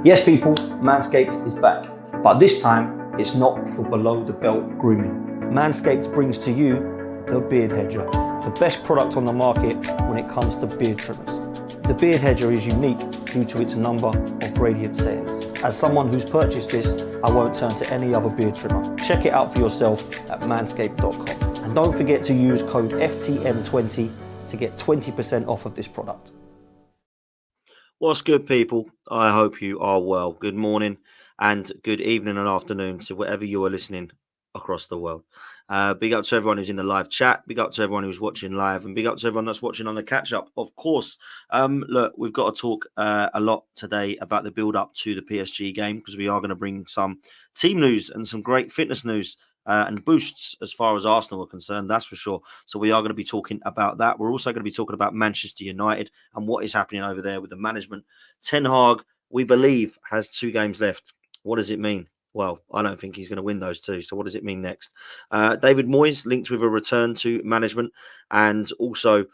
Yes, people, Manscaped is back, but this time it's not for below the belt grooming. Manscaped brings to you the Beard Hedger, the best product on the market when it comes to beard trimmers. The Beard Hedger is unique due to its number of gradient settings. As someone who's purchased this, I won't turn to any other beard trimmer. Check it out for yourself at manscaped.com. And don't forget to use code FTM20 to get 20% off of this product. What's good, people? I hope you are well. Good morning and good evening and afternoon to wherever you are listening across the world. Big up to everyone who's in the live chat. Big up to everyone who's watching live, and big up to everyone that's watching on the catch-up. Of course, look, we've got to talk a lot today about the build-up to the PSG game, because we are going to bring some team news and some great fitness news and boosts as far as Arsenal are concerned, that's for sure. So we are going to be talking about that. We're also going to be talking about Manchester United and what is happening over there with the management. Ten Hag, we believe, has 2 games left. What does it mean? Well, I don't think he's going to win those 2. So what does it mean next? David Moyes linked with a return to management, and also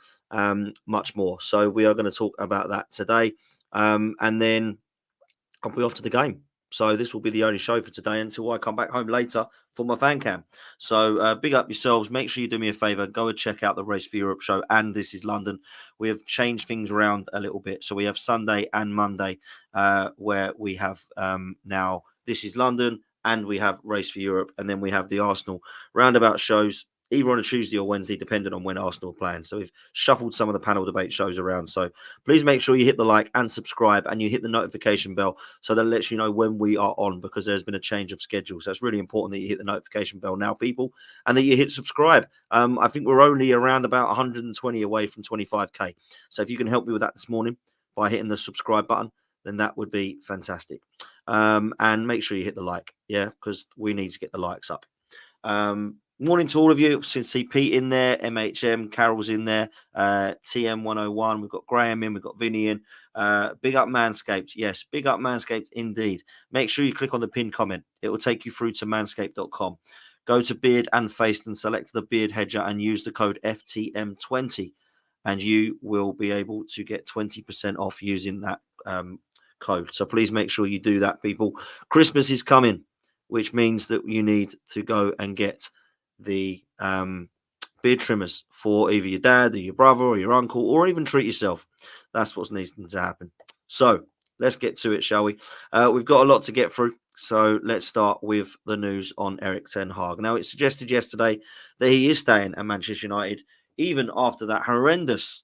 much more. So we are going to talk about that today. And then I'll be off to the game. So this will be the only show for today until I come back home later for my fan cam. So big up yourselves. Make sure you do me a favour. Go and check out the Race for Europe show and This is London. We have changed things around a little bit. So we have Sunday and Monday where we have now This is London and we have Race for Europe. And then we have the Arsenal roundabout shows either on a Tuesday or Wednesday, depending on when Arsenal are playing. So we've shuffled some of the panel debate shows around. So please make sure you hit the like and subscribe, and you hit the notification bell so that it lets you know when we are on, because there's been a change of schedule. So it's really important that you hit the notification bell now, people, and that you hit subscribe. I think we're only around about 120 away from 25k. So if you can help me with that this morning by hitting the subscribe button, then that would be fantastic. And make sure you hit the like, because we need to get the likes up. Morning to all of you. You can see Pete in there, MHM, Carol's in there, TM101. We've got Graham in, we've got Vinny in. Big up Manscaped. Yes, big up Manscaped indeed. Make sure you click on the pinned comment. It will take you through to manscaped.com. Go to Beard and Face and select the Beard Hedger and use the code FTM20, and you will be able to get 20% off using that code. So please make sure you do that, people. Christmas is coming, which means that you need to go and get the beard trimmers for either your dad or your brother or your uncle, or even treat yourself. That's what needs to happen. So let's get to it, shall we? We've got a lot to get through, so let's start with the news on Erik ten Hag. Now, it suggested yesterday that he is staying at Manchester United even after that horrendous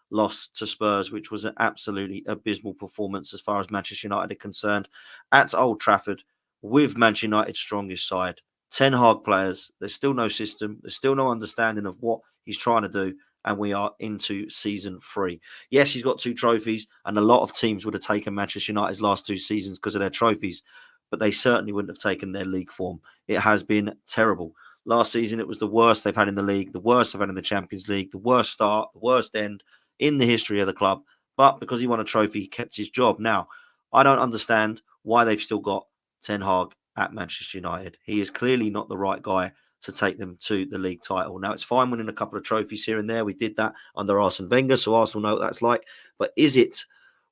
loss to Spurs, which was an absolutely abysmal performance as far as Manchester United are concerned at Old Trafford with Manchester United's strongest side. 10 Hag players, there's still no system, there's still no understanding of what he's trying to do, and we are into season 3. Yes, he's got 2 trophies, and a lot of teams would have taken Manchester United's last 2 seasons because of their trophies, but they certainly wouldn't have taken their league form. It has been terrible. Last season, it was the worst they've had in the league, the worst they've had in the Champions League, the worst start, the worst end in the history of the club, but because he won a trophy, he kept his job. Now, I don't understand why they've still got Ten Hag at Manchester United. He is clearly not the right guy to take them to the league title. Now, it's fine winning a couple of trophies here and there. We did that under Arsene Wenger, so Arsenal know what that's like. But is it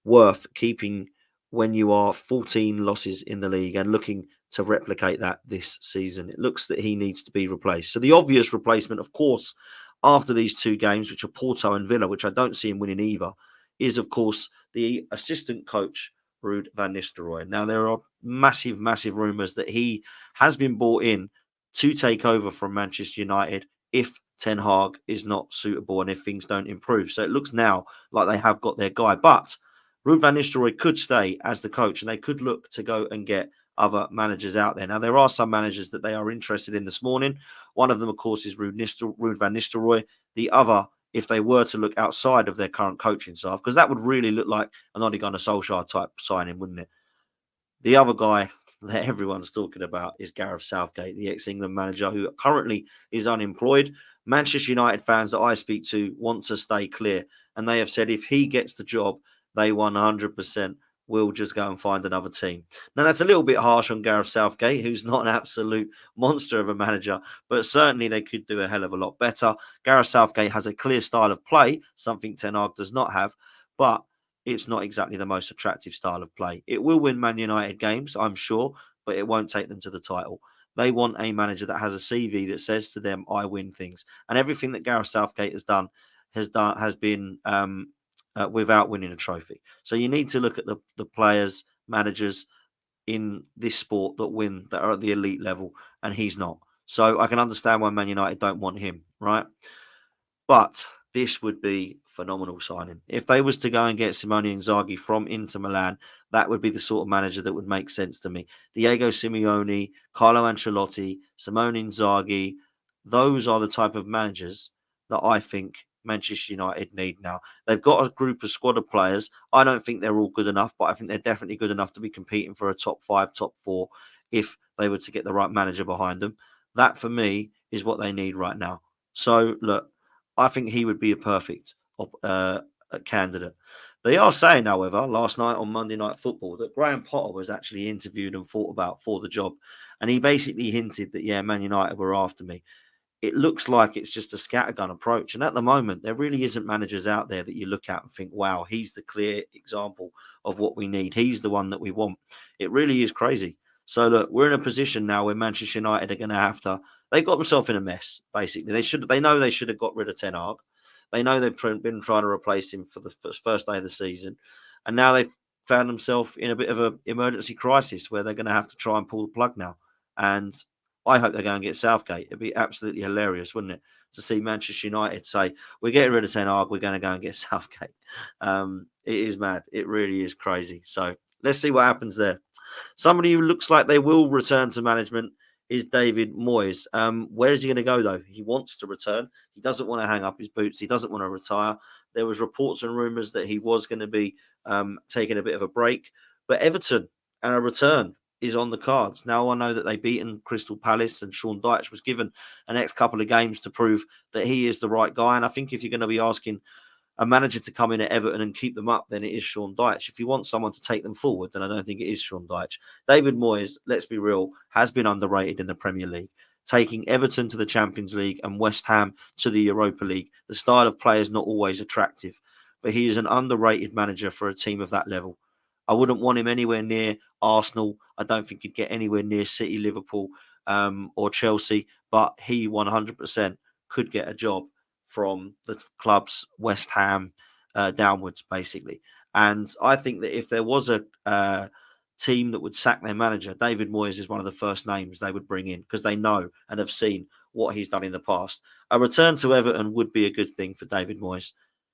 worth keeping when you are 14 losses in the league and looking to replicate that this season? It looks that he needs to be replaced. So the obvious replacement, of course, after these 2 games, which are Porto and Villa, which I don't see him winning either, is, of course, the assistant coach, Ruud van Nistelrooy. Now, there are massive rumours that he has been brought in to take over from Manchester United if Ten Hag is not suitable and if things don't improve. So it looks now like they have got their guy. But Ruud van Nistelrooy could stay as the coach, and they could look to go and get other managers out there. Now, there are some managers that they are interested in this morning. One of them, of course, is Ruud van Nistelrooy. The other, if they were to look outside of their current coaching staff, because that would really look like an Ole Gunnar Solskjaer type signing, wouldn't it? The other guy that everyone's talking about is Gareth Southgate, the ex-England manager who currently is unemployed. Manchester United fans that I speak to want to stay clear, and they have said if he gets the job, they 100% will just go and find another team. Now, that's a little bit harsh on Gareth Southgate, who's not an absolute monster of a manager, but certainly they could do a hell of a lot better. Gareth Southgate has a clear style of play, something Ten Hag does not have, but it's not exactly the most attractive style of play. It will win Man United games, I'm sure, but it won't take them to the title. They want a manager that has a CV that says to them, "I win things," and everything that Gareth Southgate has been without winning a trophy. So you need to look at the players, managers in this sport that are at the elite level, and he's not. So I can understand why Man United don't want him, right? But this would be phenomenal signing. If they was to go and get Simone Inzaghi from Inter Milan, that would be the sort of manager that would make sense to me. Diego Simeone, Carlo Ancelotti, Simone Inzaghi, those are the type of managers that I think Manchester United need now. They've got a group of squad of players. I don't think they're all good enough, but I think they're definitely good enough to be competing for a top 5, top 4 if they were to get the right manager behind them. That for me is what they need right now. So look, I think he would be a perfect candidate. They are saying, however, last night on Monday Night Football that Graham Potter was actually interviewed and thought about for the job. And he basically hinted that, yeah, Man United were after me. It looks like it's just a scattergun approach. And at the moment, there really isn't managers out there that you look at and think, wow, he's the clear example of what we need. He's the one that we want. It really is crazy. So look, we're in a position now where Manchester United are going to have to. They got themselves in a mess. Basically, they know they should have got rid of Ten Hag. They know they've been trying to replace him for the first day of the season, and now they've found themselves in a bit of an emergency crisis where they're going to have to try and pull the plug now. And I hope they go and get Southgate. It'd be absolutely hilarious, wouldn't it, to see Manchester United say, "We're getting rid of Ten Hag. We're going to go and get Southgate." It is mad. It really is crazy. So let's see what happens there. Somebody who looks like they will return to management is David Moyes. Where is he going to go, though? He wants to return. He doesn't want to hang up his boots. He doesn't want to retire. There was reports and rumours that he was going to be taking a bit of a break. But Everton and a return is on the cards. Now I know that they've beaten Crystal Palace and Sean Dyche was given the next couple of games to prove that he is the right guy. And I think if you're going to be asking a manager to come in at Everton and keep them up, then it is Sean Dyche. If you want someone to take them forward, then I don't think it is Sean Dyche. David Moyes, let's be real, has been underrated in the Premier League, taking Everton to the Champions League and West Ham to the Europa League. The style of play is not always attractive, but he is an underrated manager for a team of that level. I wouldn't want him anywhere near Arsenal. I don't think he'd get anywhere near City, Liverpool, or Chelsea, but he 100% could get a job from the clubs West Ham downwards, basically. And I think that if there was a team that would sack their manager, David Moyes is one of the first names they would bring in because they know and have seen what he's done in the past. A return to Everton would be a good thing for David Moyes.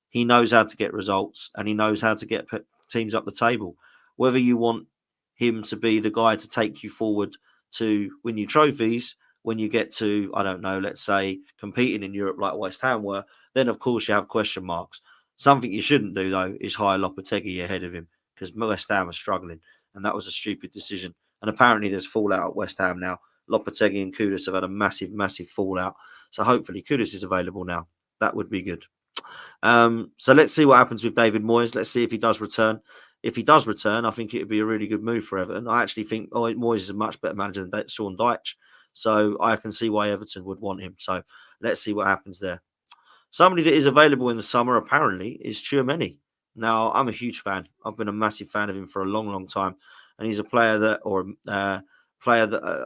He knows how to get results and he knows how to get teams up the table. Whether you want him to be the guy to take you forward to win you trophies when you get to, I don't know, let's say competing in Europe like West Ham were, then of course you have question marks. Something you shouldn't do, though, is hire Lopetegui ahead of him because West Ham are struggling and that was a stupid decision. And apparently there's fallout at West Ham now. Lopetegui and Kudus have had a massive, massive fallout. So hopefully Kudus is available now. That would be good. So let's see what happens with David Moyes. Let's see if he does return. If he does return, I think it would be a really good move for Everton. I actually think Moyes is a much better manager than Sean Dyche. So I can see why Everton would want him. So let's see what happens there. Somebody that is available in the summer, apparently, is Tchouaméni. Now, I'm a huge fan. I've been a massive fan of him for a long, long time. And he's a player that,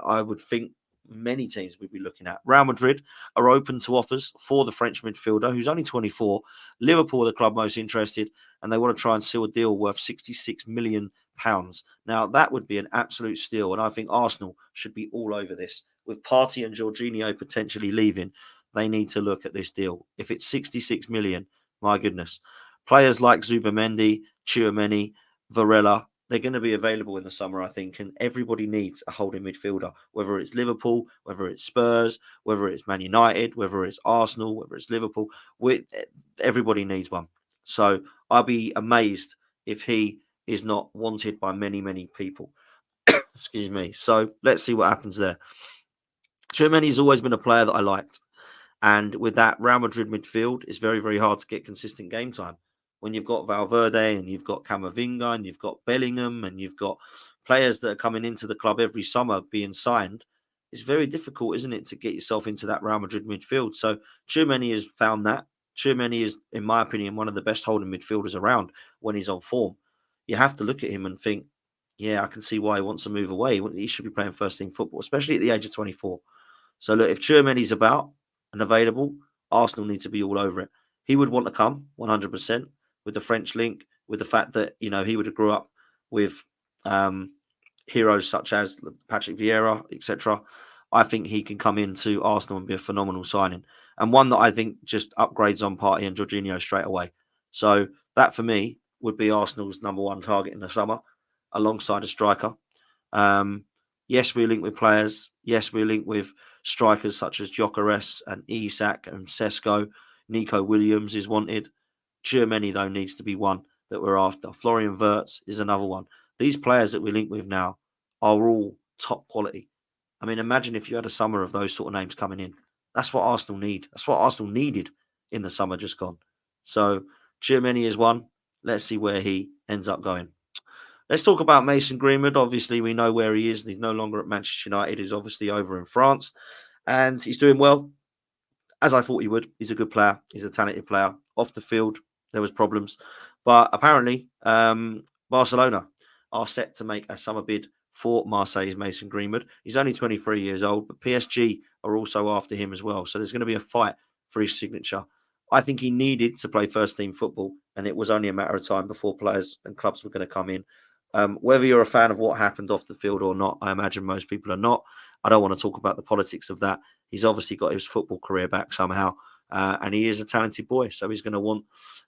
I would think many teams would be looking at. Real Madrid are open to offers for the French midfielder, who's only 24. Liverpool are the club most interested, and they want to try and seal a deal worth £66 million. Now, that would be an absolute steal, and I think Arsenal should be all over this. With Partey and Jorginho potentially leaving, they need to look at this deal. If it's 66 million, my goodness. Players like Zubamendi, Tchouaméni, Varela, they're going to be available in the summer, I think, and everybody needs a holding midfielder, whether it's Liverpool, whether it's Spurs, whether it's Man United, whether it's Arsenal, whether it's Liverpool. Everybody needs one. So I'll be amazed if he is not wanted by many, many people. Excuse me. So let's see what happens there. Tchouaméni has always been a player that I liked. And with that Real Madrid midfield, it's very, very hard to get consistent game time. When you've got Valverde and you've got Camavinga and you've got Bellingham and you've got players that are coming into the club every summer being signed, it's very difficult, isn't it, to get yourself into that Real Madrid midfield. So Tchouaméni has found that. Tchouaméni is, in my opinion, one of the best holding midfielders around when he's on form. You have to look at him and think, yeah, I can see why he wants to move away. He should be playing first team football, especially at the age of 24. So look, if Tchouaméni's about and available, Arsenal need to be all over it. He would want to come 100% with the French link, with the fact that, you know, he would have grew up with heroes such as Patrick Vieira, etc. I think he can come into Arsenal and be a phenomenal signing, and one that I think just upgrades on Partey and Jorginho straight away. So that for me would be Arsenal's number one target in the summer, alongside a striker. Yes, we're linked with players. Yes, we're linked with strikers such as Gyökeres and Isak and Sesko. Nico Williams is wanted. Tchouaméni, though, needs to be one that we're after. Florian Wirtz is another one. These players that we link with now are all top quality. I mean, imagine if you had a summer of those sort of names coming in. That's what Arsenal need. That's what Arsenal needed in the summer just gone. So Tchouaméni is one. Let's see where he ends up going. Let's talk about Mason Greenwood. Obviously, we know where he is. He's no longer at Manchester United. He's obviously over in France. And he's doing well, as I thought he would. He's a good player. He's a talented player. Off the field, there was problems. But apparently, Barcelona are set to make a summer bid for Marseille's Mason Greenwood. He's only 23 years old, but PSG are also after him as well. So there's going to be a fight for his signature. I think he needed to play first team football, and it was only a matter of time before players and clubs were going to come in. Whether you're a fan of what happened off the field or not, I imagine most people are not. I don't want to talk about the politics of that. He's obviously got his football career back somehow, and he is a talented boy, so he's going to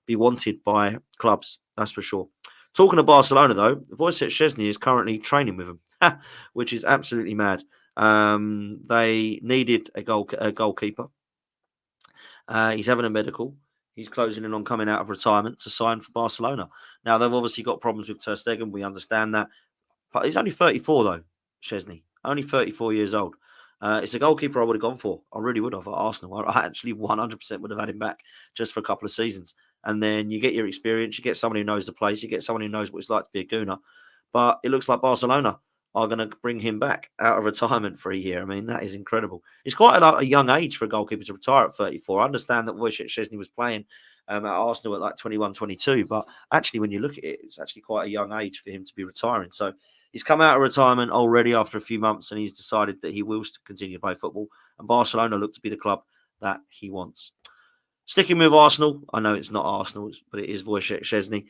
be wanted by clubs, that's for sure. Talking of Barcelona, though, Wojciech Szczesny is currently training with them, which is absolutely mad. They needed a goalkeeper. He's having a medical. He's closing in on coming out of retirement to sign for Barcelona. Now, they've obviously got problems with Ter Stegen. We understand that. But he's only 34, though, Szczesny. Only 34 years old. It's a goalkeeper I would have gone for. I really would have at Arsenal. I actually 100% would have had him back just for a couple of seasons. And then you get your experience. You get someone who knows the place. You get someone who knows what it's like to be a gooner. But it looks like Barcelona are going to bring him back out of retirement for a year. I mean, that is incredible. It's quite a young age for a goalkeeper to retire at 34. I understand that Wojciech Szczesny was playing at Arsenal at like 21, 22. But actually, when you look at it, it's actually quite a young age for him to be retiring. So he's come out of retirement already after a few months, and he's decided that he will continue to play football. And Barcelona look to be the club that he wants. Sticking with Arsenal, I know it's not Arsenal, but it is Wojciech Szczesny.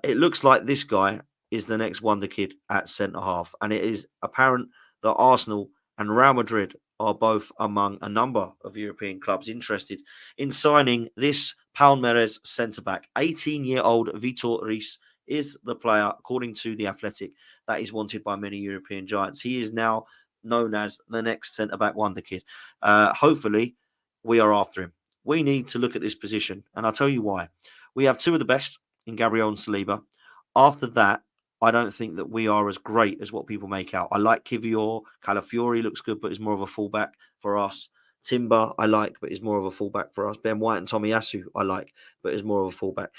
It looks like this guy is the next wonder kid at centre-half. And it is apparent that Arsenal and Real Madrid are both among a number of European clubs interested in signing this Palmeiras centre-back. 18-year-old Vitor Reis is the player, according to The Athletic, that is wanted by many European giants. He is now known as the next centre-back wonder kid. Hopefully, we are after him. We need to look at this position, and I'll tell you why. We have two of the best in Gabriel and Saliba. After that, I don't think that we are as great as what people make out. I like Kivior. Calafiori looks good, but is more of a fullback for us. Timber, I like, but is more of a fullback for us. Ben White and Tomiyasu, I like, but is more of a fullback.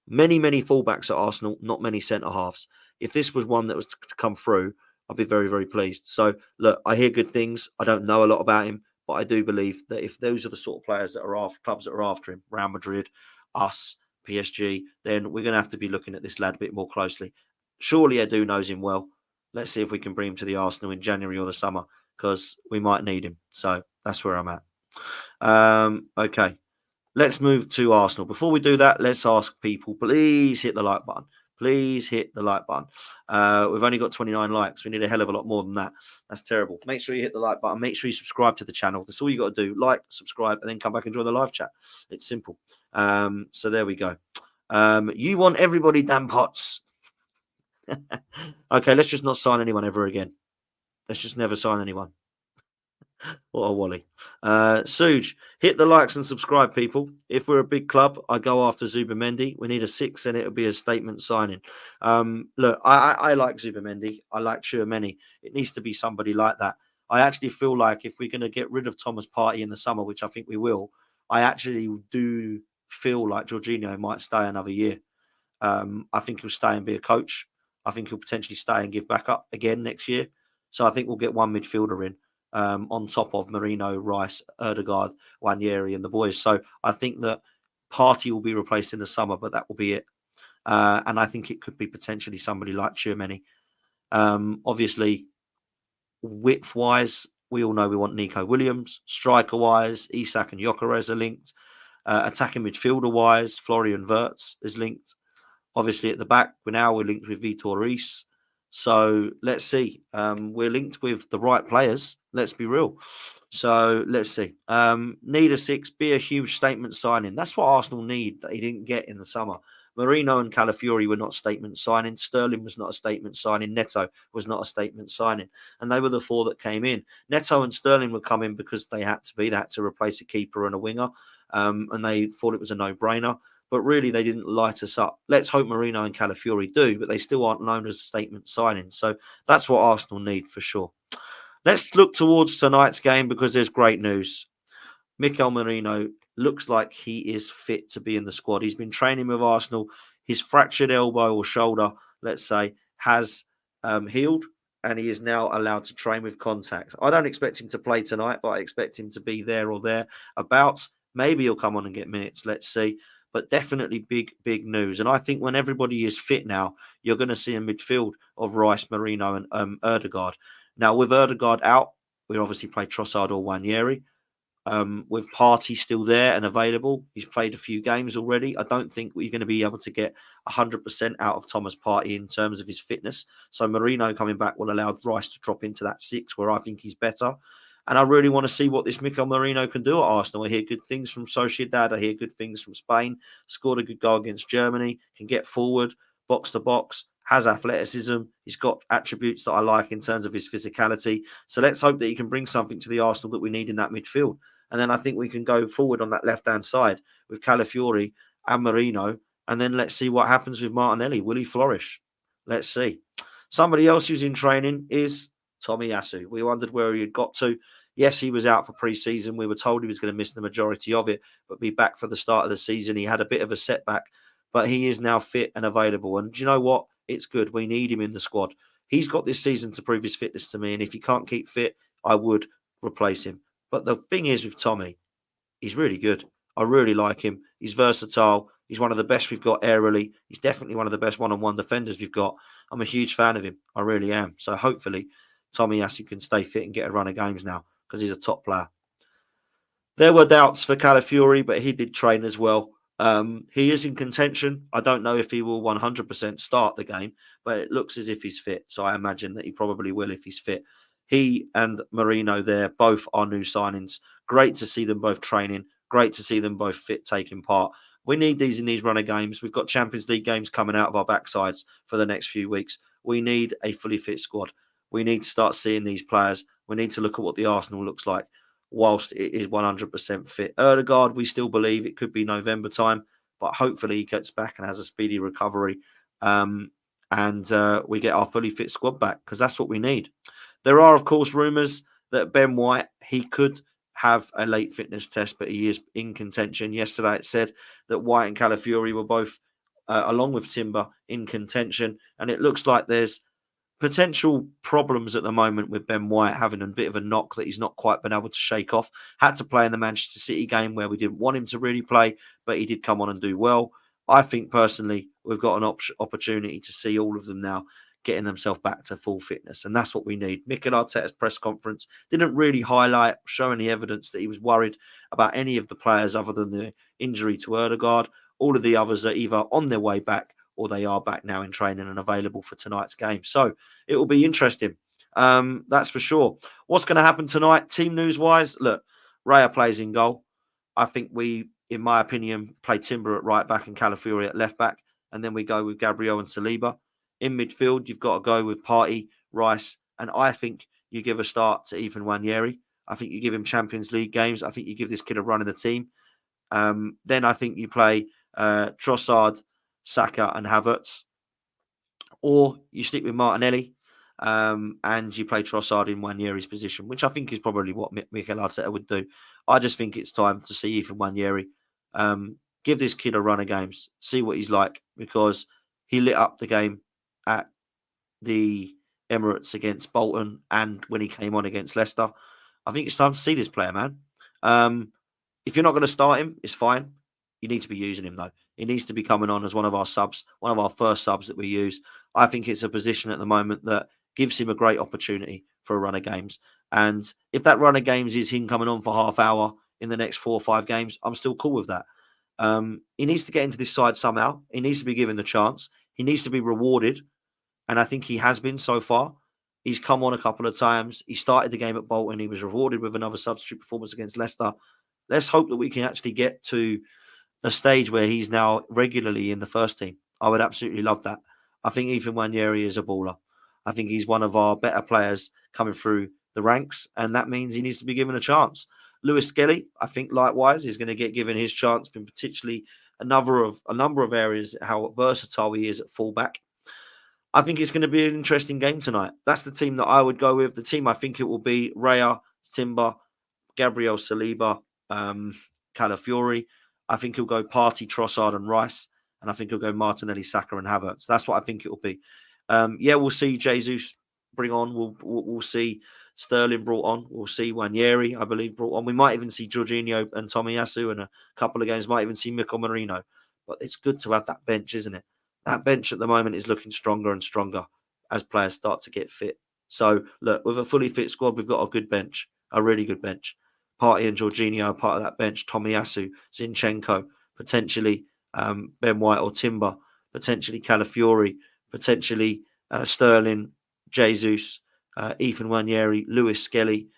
Many fullbacks at Arsenal, not many centre-halves. If this was one that was to come through, I'd be very, very pleased. So, look, I hear good things. I don't know a lot about him, but I do believe that if those are the sort of players that are after, clubs that are after him, Real Madrid, us, PSG, then we're going to have to be looking at this lad a bit more closely. Surely Edu knows him well. Let's see if we can bring him to the Arsenal in January or the summer, because we might need him. So that's where I'm at. Okay, let's move to Arsenal. Before we do that, let's ask people, please hit the like button. Please hit the like button. We've only got 29 likes. We need a hell of a lot more than that. That's terrible. Make sure you hit the like button. Make sure you subscribe to the channel. That's all you got to do. Like, subscribe, and then come back and join the live chat. It's simple. So there we go. You want everybody damn pots. Okay, let's just not sign anyone ever again. Let's just never sign anyone. What a wally. Suj, hit the likes and subscribe, people. If we're a big club, I go after Zubimendi. We need a 6 and it'll be a statement signing. Look, I like Zubimendi. I like Tchouaméni. It needs to be somebody like that. I actually feel like if we're going to get rid of Thomas Partey in the summer, which I think we will, I actually do feel like Jorginho might stay another year. I think he'll stay and be a coach. I think he'll potentially stay and give back up again next year. So I think we'll get one midfielder in on top of Merino, Rice, Erdegaard, Wanyeri and the boys. So I think that Partey will be replaced in the summer, but that will be it. And I think it could be potentially somebody like Tchouaméni. Obviously, width-wise, we all know we want Nico Williams. Striker-wise, Isak and Gyökeres are linked. Attacking midfielder-wise, Florian Wirtz is linked. Obviously, at the back, we're linked with Vitor Reis. So let's see. We're linked with the right players. Let's be real. So let's see. Need a 6, be a huge statement signing. That's what Arsenal need that he didn't get in the summer. Merino and Calafiori were not statement signing. Sterling was not a statement signing. Neto was not a statement signing. And they were the 4 that came in. Neto and Sterling were coming because they had to be. They had to replace a keeper and a winger. And they thought it was a no-brainer. But really, they didn't light us up. Let's hope Merino and Calafiori do, but they still aren't known as statement signings. So that's what Arsenal need for sure. Let's look towards tonight's game because there's great news. Mikel Merino looks like he is fit to be in the squad. He's been training with Arsenal. His fractured elbow or shoulder, let's say, has healed, and he is now allowed to train with contacts. I don't expect him to play tonight, but I expect him to be there or thereabouts. Maybe he'll come on and get minutes. Let's see. But definitely big news. And I think when everybody is fit now, you're going to see a midfield of Rice, Merino, and Ødegaard. Now, with Ødegaard out, we obviously play Trossard or Nwaneri. With Partey still there and available, he's played a few games already. I don't think we're going to be able to get 100% out of Thomas Partey in terms of his fitness. So Merino coming back will allow Rice to drop into that 6 where I think he's better. And I really want to see what this Mikel Merino can do at Arsenal. I hear good things from Sociedad. I hear good things from Spain. Scored a good goal against Germany. Can get forward, box to box. Has athleticism. He's got attributes that I like in terms of his physicality. So let's hope that he can bring something to the Arsenal that we need in that midfield. And then I think we can go forward on that left-hand side with Calafiori and Merino. And then let's see what happens with Martinelli. Will he flourish? Let's see. Somebody else who's in training is Tomiyasu. We wondered where he had got to. Yes, he was out for pre-season. We were told he was going to miss the majority of it, but be back for the start of the season. He had a bit of a setback, but he is now fit and available. And do you know what? It's good. We need him in the squad. He's got this season to prove his fitness to me. And if he can't keep fit, I would replace him. But the thing is with Tommy, he's really good. I really like him. He's versatile. He's one of the best we've got aerially. He's definitely one of the best one-on-one defenders we've got. I'm a huge fan of him. I really am. So hopefully Tomiyasu can stay fit and get a run of games now because he's a top player. There were doubts for Calafiori, but he did train as well. He is in contention. I don't know if he will 100% start the game, but it looks as if he's fit. So I imagine that he probably will if he's fit. He and Merino there, both are new signings. Great to see them both training. Great to see them both fit, taking part. We need these in these runner games. We've got Champions League games coming out of our backsides for the next few weeks. We need a fully fit squad. We need to start seeing these players. We need to look at what the Arsenal looks like whilst it is 100% fit. Ødegaard, we still believe it could be November time, but hopefully he gets back and has a speedy recovery. And we get our fully fit squad back because that's what we need. There are, of course, rumours that Ben White, he could have a late fitness test, but he is in contention. Yesterday it said that White and Calafiori were both, along with Timber, in contention. And it looks like there's potential problems at the moment with Ben White having a bit of a knock that he's not quite been able to shake off. Had to play in the Manchester City game where we didn't want him to really play, but he did come on and do well. I think personally we've got an opportunity to see all of them now getting themselves back to full fitness, and that's what we need. Mikel Arteta's press conference didn't really highlight, show any evidence that he was worried about any of the players other than the injury to Ødegaard. All of the others are either on their way back or they are back now in training and available for tonight's game. So it will be interesting. That's for sure. What's going to happen tonight, team news-wise? Look, Raya plays in goal. I think we, in my opinion, play Timber at right back and Calafiori at left back, and then we go with Gabriel and Saliba. In midfield, you've got to go with Partey, Rice, and I think you give a start to Ethan Nwaneri. I think you give him Champions League games. I think you give this kid a run in the team. Then I think you play Trossard, Saka and Havertz. Or you stick with Martinelli and you play Trossard in Nwaneri's position, which I think is probably what Mikel Arteta would do. I just think it's time to see Ethan Nwaneri. Give this kid a run of games. See what he's like, because he lit up the game at the Emirates against Bolton and when he came on against Leicester. I think it's time to see this player, man. If you're not going to start him, it's fine. You need to be using him, though. He needs to be coming on as one of our subs, one of our first subs that we use. I think it's a position at the moment that gives him a great opportunity for a run of games. And if that run of games is him coming on for half hour in the next 4 or 5 games, I'm still cool with that. He needs to get into this side somehow. He needs to be given the chance. He needs to be rewarded. And I think he has been so far. He's come on a couple of times. He started the game at Bolton. He was rewarded with another substitute performance against Leicester. Let's hope that we can actually get to a stage where he's now regularly in the first team. I would absolutely love that. I think Ethan Nwaneri is a baller. I think he's one of our better players coming through the ranks, and that means he needs to be given a chance. Lewis Skelly, I think likewise, is going to get given his chance, in particularly a number of areas, how versatile he is at fullback. I think it's going to be an interesting game tonight. That's the team that I would go with. The team I think it will be Raya, Timber, Gabriel Saliba, Calafiori. I think he'll go Partey, Trossard and Rice. And I think he'll go Martinelli, Saka and Havertz. That's what I think it will be. We'll see Jesus bring on. We'll see Sterling brought on. We'll see Nwaneri, I believe, brought on. We might even see Jorginho and Tomiyasu in a couple of games. Might even see Mikel Merino. But it's good to have that bench, isn't it? That bench at the moment is looking stronger and stronger as players start to get fit. So, look, with a fully fit squad, we've got a good bench, a really good bench. Partey and Jorginho are part of that bench. Tomiyasu, Zinchenko, potentially Ben White or Timber, potentially Calafiori, potentially Sterling, Jesus, Ethan Nwaneri, Lewis Skelly.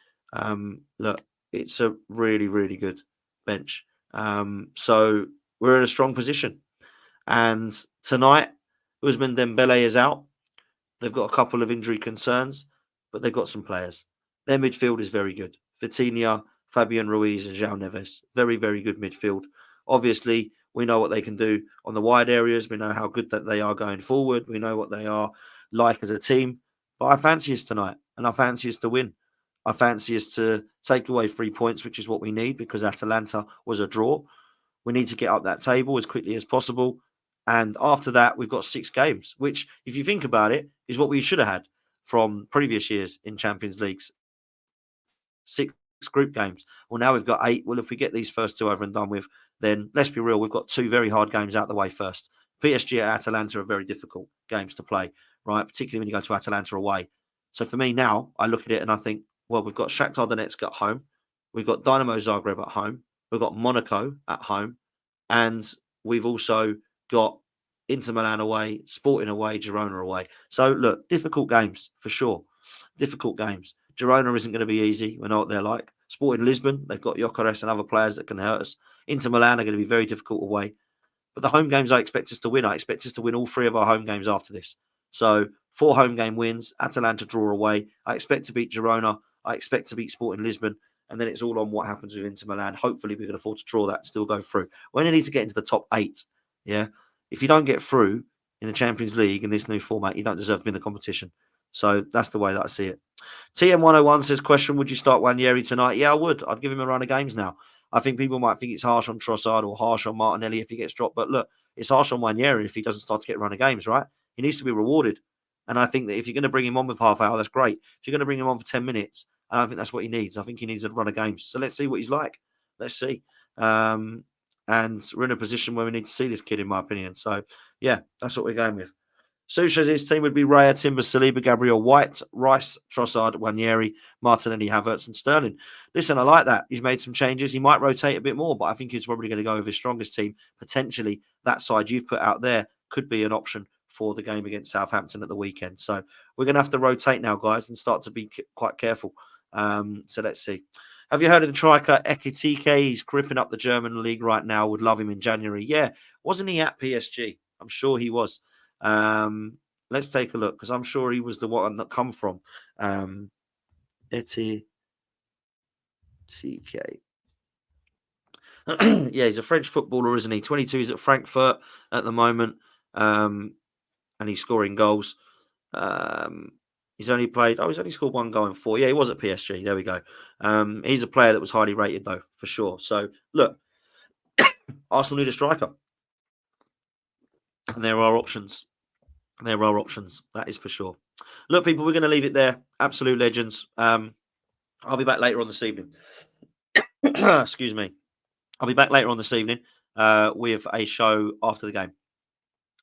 Look, it's a really, really good bench. So we're in a strong position. And tonight, Ousmane Dembele is out. They've got a couple of injury concerns, but they've got some players. Their midfield is very good. Vitinha, Fabian Ruiz and João Neves. Very, very good midfield. Obviously, we know what they can do on the wide areas. We know how good that they are going forward. We know what they are like as a team. But I fancy us tonight, and I fancy us to win. I fancy us to take away 3 points, which is what we need because Atalanta was a draw. We need to get up that table as quickly as possible. And after that, we've got 6 games, which, if you think about it, is what we should have had from previous years in Champions Leagues. 6 group games. Well, now we've got 8. Well, if we get these first 2 over and done with, then let's be real, we've got 2 very hard games out the way first. PSG at Atalanta are very difficult games to play, right? Particularly when you go to Atalanta away. So for me now, I look at it and I think, well, we've got Shakhtar Donetsk at home. We've got Dynamo Zagreb at home. We've got Monaco at home. And we've also got Inter Milan away, Sporting away, Girona away. So, look, difficult games for sure. Difficult games. Girona isn't going to be easy. We know what they're like. Sporting Lisbon, they've got Gyökeres and other players that can hurt us. Inter Milan are going to be very difficult away. But the home games I expect us to win. I expect us to win all 3 of our home games after this. So 4 home game wins, Atalanta draw away. I expect to beat Girona. I expect to beat Sporting Lisbon. And then it's all on what happens with Inter Milan. Hopefully we can afford to draw that and still go through. We only need to get into the top 8. Yeah. If you don't get through in the Champions League in this new format, you don't deserve to be in the competition. So that's the way that I see it. TM101 says, question, would you start Nwaneri tonight? Yeah, I would. I'd give him a run of games now. I think people might think it's harsh on Trossard or harsh on Martinelli if he gets dropped. But look, it's harsh on Nwaneri if he doesn't start to get a run of games, right? He needs to be rewarded. And I think that if you're going to bring him on with half hour, that's great. If you're going to bring him on for 10 minutes, I don't think that's what he needs. I think he needs a run of games. So let's see what he's like. Let's see. And we're in a position where we need to see this kid, in my opinion. So, yeah, that's what we're going with. Sue says his team would be Raya, Timber, Saliba, Gabriel White, Rice, Trossard, Nwaneri, Martinelli, Havertz and Sterling. Listen, I like that. He's made some changes. He might rotate a bit more, but I think he's probably going to go with his strongest team. Potentially, that side you've put out there could be an option for the game against Southampton at the weekend. So we're going to have to rotate now, guys, and start to be quite careful. So let's see. Have you heard of the striker Ekitike? He's gripping up the German league right now. Would love him in January. Yeah. Wasn't he at PSG? I'm sure he was. Let's take a look because I'm sure he was the one that come from Ekitike. Yeah, he's a French footballer, isn't he? 22. He's at Frankfurt at the moment. And he's scoring goals. He's only scored 1 goal in 4. Yeah, he was at PSG. There we go. He's a player that was highly rated, though, for sure. So, look, Arsenal need a striker. And there are options. That is for sure. Look, people, we're going to leave it there. Absolute legends. I'll be back later on this evening. Excuse me. I'll be back later on this evening. with a show after the game.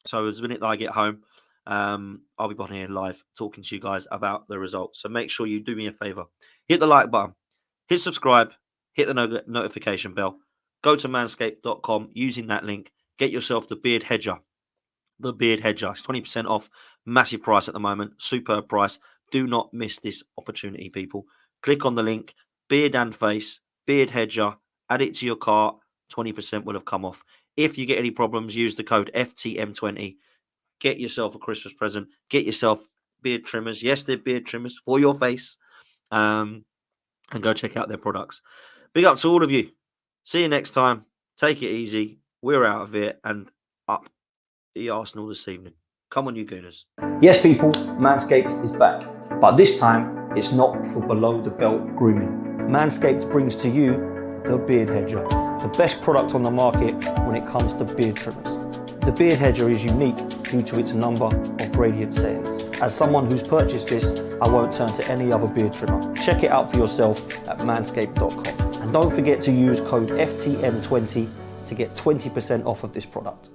So the minute that I get home, I'll be on here live talking to you guys about the results. So make sure you do me a favor. Hit the like button, hit subscribe, hit the notification bell. Go to manscaped.com using that link. Get yourself the Beard Hedger. The Beard Hedger. It's 20% off. Massive price at the moment. Superb price. Do not miss this opportunity, people. Click on the link. Beard and face. Beard Hedger. Add it to your cart. 20% will have come off. If you get any problems, use the code FTM20. Get yourself a Christmas present. Get yourself beard trimmers. Yes, they're beard trimmers for your face. And go check out their products. Big up to all of you. See you next time. Take it easy. We're out of here and up the Arsenal this evening. Come on, you Gooners. Yes, people, Manscaped is back. But this time, it's not for below the belt grooming. Manscaped brings to you the Beard Hedger, the best product on the market when it comes to beard trimmers. The Beard Hedger is unique due to its number of gradient settings. As someone who's purchased this, I won't turn to any other beard trimmer. Check it out for yourself at manscaped.com. And don't forget to use code FTM20 to get 20% off of this product.